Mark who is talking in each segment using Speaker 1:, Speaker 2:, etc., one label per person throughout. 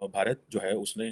Speaker 1: भारत जो है उसने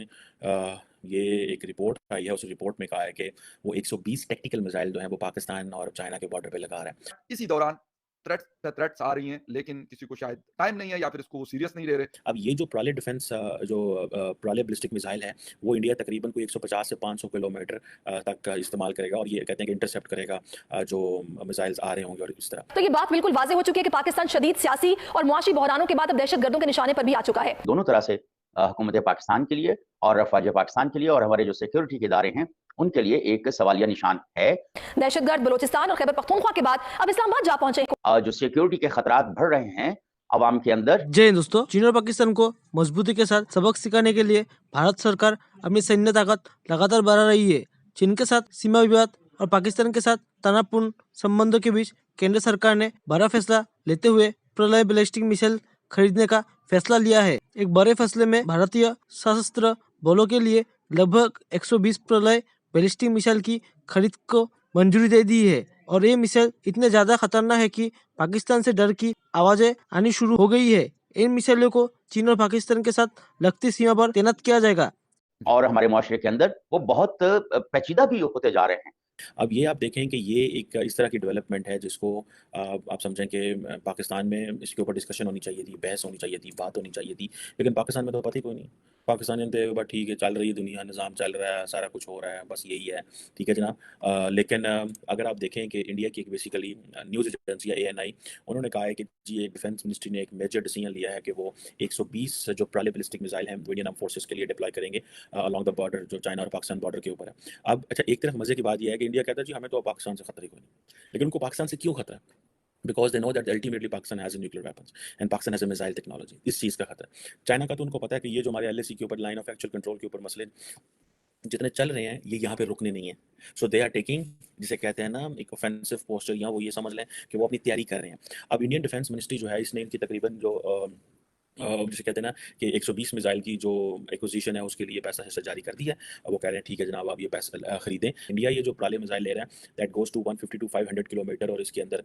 Speaker 1: ये एक रिपोर्ट आई है, उस रिपोर्ट में कहा है कि वो 120 टैक्टिकल मिसाइल जो हैं वो पाकिस्तान और चाइना के बॉर्डर पे लगा रहा है।
Speaker 2: इसी दौरान थ्रेट्स पे थ्रेट्स आ रही हैं, लेकिन किसी को शायद टाइम नहीं है या फिर इसको सीरियस नहीं ले रहे।
Speaker 1: अब ये जो प्रॉले डिफेंस प्रॉले बैलिस्टिक मिसाइल है, वो इंडिया तकरीबन कोई 150 से 500 किलोमीटर तक इस्तेमाल करेगा और ये कहते हैं कि इंटरसेप्ट करेगा जो मिसाइल्स आ रहे होंगे और इस तरह।
Speaker 3: तो ये बात बिल्कुल वाज़ेह हो चुकी है कि पाकिस्तान शदीद सियासी और मुआशी बहरानों के बाद अब दहशतगर्दों के निशाने पर भी आ चुका है।
Speaker 4: दोनों तरह से हुकूमत पाकिस्तान के लिए और फ़ौज पाकिस्तान के लिए और हमारे जो सिक्योरिटी के इदारे हैं, उनके लिए एक सवालिया निशान है।
Speaker 3: दहशतगर्द बलोचिस्तान और खैबर पख्तूनख्वा के बाद अब इस्लामाबाद जा पहुंचे।
Speaker 4: जो सिक्योरिटी के खतरात बढ़ रहे हैं अवाम के अंदर।
Speaker 5: जय हिंद दोस्तों, चीन और पाकिस्तान को मजबूती के साथ सबक सिखाने के लिए भारत सरकार अपनी सैन्य ताकत लगातार बढ़ा रही है। चीन के साथ सीमा विवाद और पाकिस्तान के साथ तनावपूर्ण संबंधों के बीच केंद्र सरकार ने बड़ा फैसला लेते हुए प्रलय बैलिस्टिक मिसाइल खरीदने का फैसला लिया है। एक बड़े फैसले में भारतीय सशस्त्र बलों के लिए लगभग 120 प्रलय बैलिस्टिक मिसाइल की खरीद को मंजूरी दे दी है और ये मिसाइल इतने ज्यादा खतरनाक है कि पाकिस्तान से डर की आवाजें आनी शुरू हो गई है। इन मिसाइलों को चीन और पाकिस्तान के साथ लगती सीमा पर तैनात किया जाएगा
Speaker 4: और हमारे मुआशरे के अंदर वो बहुत पेचीदा भी होते जा रहे हैं।
Speaker 1: अब ये आप देखें कि ये एक इस तरह की डेवलपमेंट है जिसको आप समझें कि पाकिस्तान में इसके ऊपर डिस्कशन होनी चाहिए थी, बहस होनी चाहिए थी, बात होनी चाहिए थी, लेकिन पाकिस्तान में तो पता ही कोई नहीं। पाकिस्तानियन तो बस ठीक है, चल रही है दुनिया, निज़ाम चल रहा है, सारा कुछ हो रहा है, बस यही है, ठीक है जनाब। लेकिन अगर आप देखें कि इंडिया की एक बेसिकली न्यूज़ एजेंसी है ANI, उन्होंने कहा है कि जी एक डिफेंस मिनिस्ट्री ने एक मेजर डिसीजन लिया है कि वो 120 जो प्रॉले बैलिस्टिक मिसाइल हैं वो इंडियन आर्म फोर्सेस के लिए डिप्लॉय करेंगे अलॉन्ग द बॉर्डर, जो चाइना और पाकिस्तान बॉर्डर के ऊपर है। अब अच्छा, एक तरफ मजे की बात यह है कि इंडिया कहता है जी हमें तो पाकिस्तान से खतरा ही कोई नहीं, लेकिन उनको पाकिस्तान से क्यों खतरा है? Because they know that ultimately Pakistan has nuclear weapons and Pakistan has missile technology. इस चीज़ का खतरा है। चाइना का तो उनको पता है कि ये जो हमारे LAC के ऊपर, लाइन ऑफ एक्चुअल कंट्रोल के ऊपर मसले जितने चल रहे हैं ये यहाँ पे रुकने नहीं है। सो दे आर टेकिंग, जिसे कहते हैं ना, एक ऑफेंसिव पोस्टर, या वो ये समझ लें कि वो अपनी तैयारी कर रहे हैं। अब इंडियन डिफेंस मिनिस्ट्री जो है इसने इनकी तकरीबन जो जिसे कहते हैं ना कि 120 मिसाइल की जो एक्विजिशन है उसके लिए पैसा हिस्सा जारी कर दिया है। अब वो कह रहे हैं ठीक है जनाब आप ये पैसा खरीदें। इंडिया ये जो प्रॉले मिसाइल ले रहा है that goes to 150 to 500 kilometre और इसके अंदर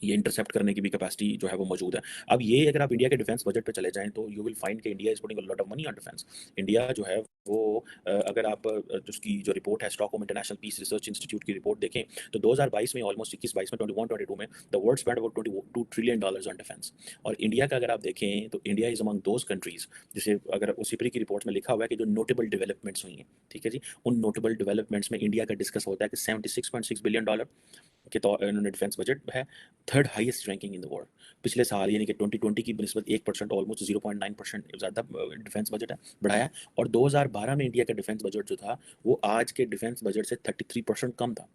Speaker 1: ये इंटरसेप्ट करने की भी कैपेसिटी जो है वो मौजूद है। अब ये अगर आप इंडिया के डिफेंस बजट पे चले जाएं तो यू विल फाइंड कि India is putting a lot of money on defence. India जो है वो अगर आप उसकी जो रिपोर्ट है Stockholm International Peace Research Institute की रिपोर्ट देखें तो 2022 में ऑलमोस्ट 21-22 में 21-22 में the world spend about $22 trillion on defence. और इंडिया का अगर आप देखें तो India is among those countries, जिसे अगर उसी की रिपोर्ट में लिखा हुआ है कि जो नोटेबल डेवलपमेंट्स हुई हैं, ठीक है जी, उन नोटेबल डेवलपमेंट्स में इंडिया का डिस्कस होता है कि $76.6 बिलियन के तौर इन्होंने डिफेंस बजट है, third highest ranking in the world. पिछले साल यानी कि 2020 की बनिस्बत 1% ऑलमोस्ट 0.9% ज़्यादा डिफेंस बजट है बढ़ाया। और 2012 में इंडिया का डिफेंस बजट जो था वो आज के डिफेंस बजट से 33% कम था।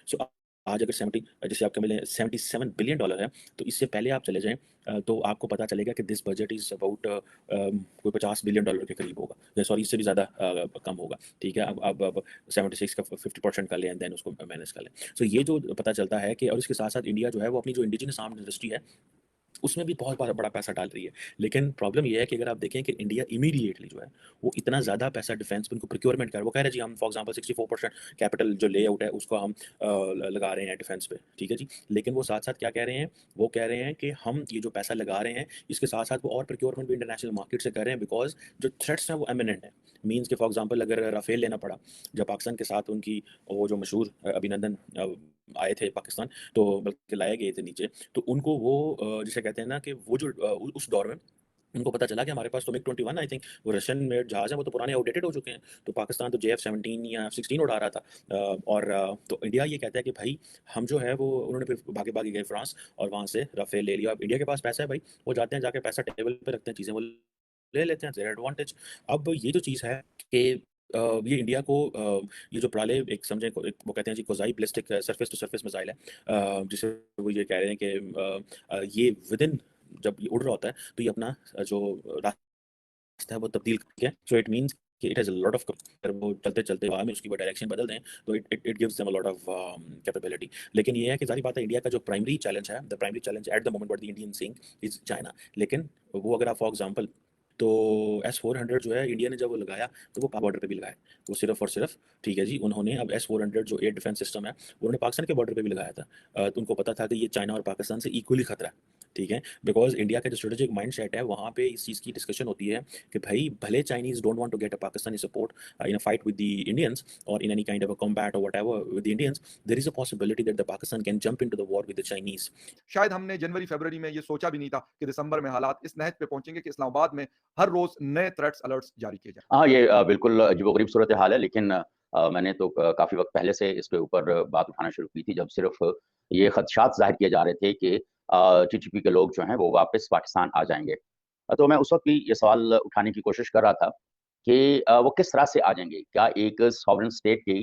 Speaker 1: सो आज अगर 70, जैसे आपके मिले $77 बिलियन है, तो इससे पहले आप चले जाएं तो आपको पता चलेगा कि दिस बजट इज़ अबाउट कोई $50 बिलियन के करीब होगा, सॉरी इससे भी ज़्यादा कम होगा, ठीक है। अब 76 का 50% का लें एंड देन उसको मैनेज कर लें। सो ये जो पता चलता है कि, और इसके साथ साथ इंडिया जो है वो अपनी जो इंडिजिनस आर्म्ड इंडस्ट्री है उसमें भी बहुत बड़ा पैसा डाल रही है। लेकिन प्रॉब्लम ये है कि अगर आप देखें कि इंडिया इमीडिएटली जो है वो इतना ज़्यादा पैसा डिफेंस में उनको प्रोक्योरमेंट कर, वो कह रहे हैं जी हम फॉर एग्जांपल 64% कैपिटल जो लेआउट है उसको हम लगा रहे हैं डिफेंस पे, ठीक है जी। लेकिन वो साथ साथ क्या कह रहे हैं, वो कह रहे हैं कि हम ये जो पैसा लगा रहे हैं इसके साथ साथ वो और प्रोक्योरमेंट भी इंटरनेशनल मार्केट से कर रहे हैं, बिकॉज जो थ्रेट्स हैं वो एमिनेंट है। मीन्स के फॉर एग्जाम्पल अगर राफेल लेना पड़ा, जब पाकिस्तान के साथ उनकी वो जो मशहूर अभिनंदन आए थे पाकिस्तान, तो बल्कि लाए गए थे नीचे, तो उनको वो जिसे कहते हैं ना कि वो जो उस दौर में उनको पता चला कि हमारे पास तो MiG-21 आई थिंक वो रशियन मेड जहाज़ हैं, वो तो पुराने आउटडेटेड हो चुके हैं। तो पाकिस्तान तो JF-17 या F-16 उड़ा रहा था। तो इंडिया ये कहता है कि भाई हम जो है वो, उन्होंने फिर भागे भागे गए फ्रांस और वहाँ से राफेल ले लिया। अब इंडिया के पास पैसा है भाई, वो जाते हैं जाके पैसा टेबल पे रखते हैं, चीज़ें वो ले लेते हैं, देयर एडवांटेज। अब ये जो चीज़ है कि ये इंडिया को ये जो प्राले एक समझें वो कहते हैं जी कोजाई ballistic surface to surface missile है, जिसे वो ये कह रहे हैं कि ये विदिन जब ये उड़ रहा होता है तो ये अपना जो रास्ता है वो तब्दील करके, सो इट मींस कि it has a lot of, अगर वो चलते चलते हवा में उसकी वो डायरेक्शन बदल दें तो it gives them a lot of capability. लेकिन ये है कि जाहिर बात है इंडिया का जो प्राइमरी चैलेंज है, the primary challenge at the moment what the Indian seeing is China. लेकिन वो अगर आप फॉर एग्जांपल तो S-400 जो है इंडिया ने जब वो लगाया तो वो बॉर्डर पे भी लगाया, वो सिर्फ और सिर्फ, ठीक है जी, उन्होंने अब S-400 जो एयर डिफेंस सिस्टम है उन्होंने पाकिस्तान के बॉर्डर पे भी लगाया था। तो उनको पता था कि ये चाइना और पाकिस्तान से इक्वली खतरा है, ठीक है, बिकॉज इंडिया का जो स्ट्रेटेजिक माइंड सेट है वहाँ पे इस चीज़ की डिस्कशन होती है कि भाई भले Chinese don't want to get a Pakistani support in a fight with the Indians और in any kind of a combat और whatever with the Indians, there is a possibility that the Pakistan can jump into the war with the Chinese.
Speaker 2: शायद हमने जनवरी फरवरी में ये सोचा भी नहीं था कि दिसंबर में हालात इस नहज पे पहुंचेंगे कि इस्लामाबाद में हर रोज नए थ्रेट्स अलर्ट्स जारी किए जाए।
Speaker 4: हाँ, ये बिल्कुल अजीबो-गरीब सूरत हाल है, लेकिन मैंने तो काफ़ी वक़्त पहले से इसके ऊपर बात उठाना शुरू की थी, जब सिर्फ़ ये ख़दशात ज़ाहिर किए जा रहे थे कि टीटीपी के लोग जो हैं, वो वापस पाकिस्तान आ जाएँगे। तो मैं उस वक़्त भी ये सवाल उठाने की कोशिश कर रहा था कि वो किस तरह से आ जाएँगे? क्या एक सॉवरेन स्टेट की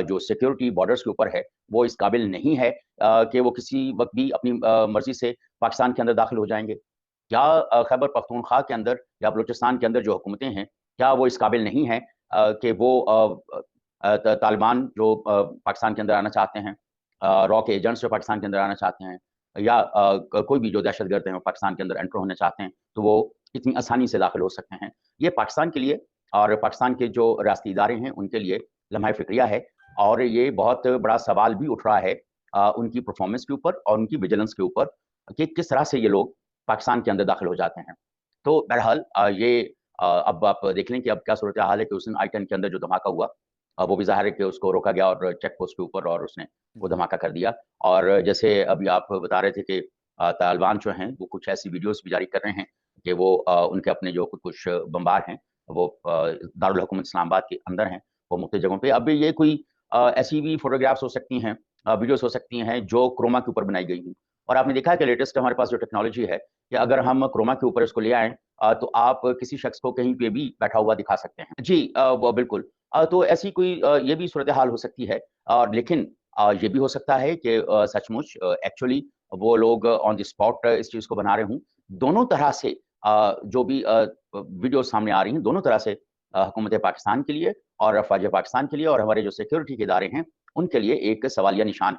Speaker 4: जो सिक्योरिटी बॉर्डर्स के ऊपर है, वो इस काबिल नहीं है कि वो किसी वक़्त भी अपनी मर्ज़ी से पाकिस्तान के अंदर दाखिल हो जाएँगे? क्या खैबर पख्तूनख्वा के अंदर या बलूचिस्तान के अंदर जो हुकूमतें हैं, क्या वो इस काबिल नहीं हैं कि वो तालिबान जो पाकिस्तान के अंदर आना चाहते हैं, रॉ के एजेंट्स जो पाकिस्तान के अंदर आना चाहते हैं, या कोई भी जो दहशतगर्द हैं वो पाकिस्तान के अंदर एंटर होना चाहते हैं, तो वो इतनी आसानी से दाखिल हो सकते हैं। ये पाकिस्तान के लिए और पाकिस्तान के जो रियासती इदारे हैं उनके लिए लम्हा फ़िक्रिया है, और ये बहुत बड़ा सवाल भी उठ रहा है उनकी परफॉर्मेंस के ऊपर और उनकी विजिलेंस के ऊपर कि किस तरह से ये लोग पाकिस्तान के अंदर दाखिल हो जाते हैं। तो बहरहाल अब आप देख लें कि अब क्या सूरत हाल है कि उस दिन I-10 के अंदर जो धमाका हुआ, वो भी ज़ाहिर है कि उसको रोका गया और चेक पोस्ट के ऊपर, और उसने वो धमाका कर दिया। और जैसे अभी आप बता रहे थे कि तालिबान जो हैं वो कुछ ऐसी वीडियोज़ भी जारी कर रहे हैं कि वो उनके अपने जो कुछ बमबार हैं, वो दारुल हुकूमत इस्लामाबाद के अंदर हैं, वो मुख्तलिफ जगहों पे। अब ये कोई ऐसी भी फ़ोटोग्राफ्स हो सकती हैं, वीडियोज़ हो सकती हैं जो क्रोमा के ऊपर बनाई गई हों। और आपने देखा है कि लेटेस्ट हमारे पास जो टेक्नोलॉजी है कि अगर हम क्रोमा के ऊपर इसको ले आएँ, तो आप किसी शख्स को कहीं पे भी बैठा हुआ दिखा सकते हैं। जी, वो बिल्कुल। तो ऐसी कोई ये भी सूरत हाल हो सकती है, लेकिन ये भी हो सकता है कि सचमुच एक्चुअली वो लोग ऑन द स्पॉट इस चीज़ को बना रहे हों। दोनों तरह से जो भी वीडियो सामने आ रही हैं, दोनों तरह से हुकूमत पाकिस्तान के लिए और फ़ौज पाकिस्तान के लिए और हमारे जो सिक्योरिटी के इदारे हैं, उनके लिए एक सवालिया निशान